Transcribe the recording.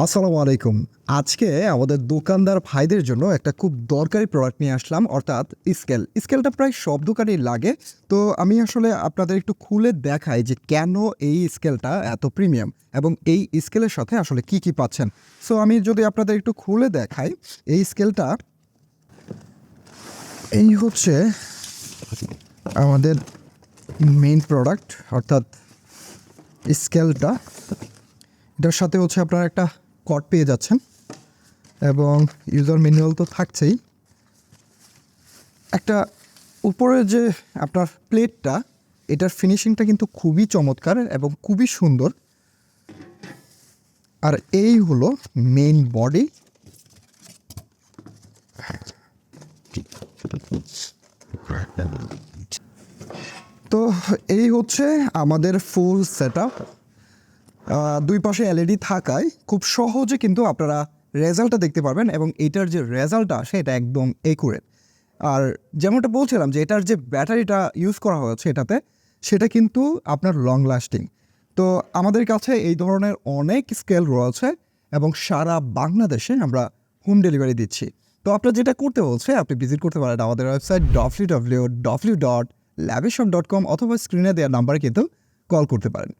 আসসালামু আলাইকুম। আজকে আমাদের দোকানদার ভাইদের জন্য একটা খুব দরকারি প্রোডাক্ট নিয়ে আসলাম, অর্থাৎ স্কেল। স্কেলটা প্রায় সব দোকানেই লাগে। তো আমি আসলে আপনাদের একটু খুলে দেখাই যে কেন এই স্কেলটা এত প্রিমিয়াম এবং এই স্কেলের সাথে আসলে কি, কি পাচ্ছেন। সো আমি যদি আপনাদের একটু খুলে দেখাই, এই স্কেলটা এই হচ্ছে আমাদের মেইন প্রোডাক্ট, অর্থাৎ স্কেলটা। এটার সাথে হচ্ছে আপনারা একটা কর্ড পেয়ে যাচ্ছেন এবং ইউজার ম্যানুয়াল তো থাকছেই। একটা উপরে যে আপনার প্লেটটা, এটার ফিনিশিংটা কিন্তু খুবই চমৎকার এবং খুবই সুন্দর। আর এই হলো মেইন বডি। তো এই হচ্ছে আমাদের ফুল সেট আপ। দুই পাশে এলইডি থাকায় খুব সহজে কিন্তু আপনারা রেজাল্টটা দেখতে পারবেন এবং এটার যে রেজাল্টটা সেটা একদম একুরেট। আর যেমনটা বলছিলাম যে এটার যে ব্যাটারিটা ইউজ করা হয়েছে এটাতে, সেটা কিন্তু আপনার লং লাস্টিং। তো আমাদের কাছে এই ধরনের অনেক স্কেল রয়েছে এবং সারা বাংলাদেশে আমরা হোম ডেলিভারি দিচ্ছি। তো আপনার যেটা করতে বলছে, আপনি ভিজিট করতে পারেন আমাদের ওয়েবসাইট www.lavishop.com অথবা স্ক্রিনে দেওয়ার নাম্বারে কিন্তু কল করতে পারেন।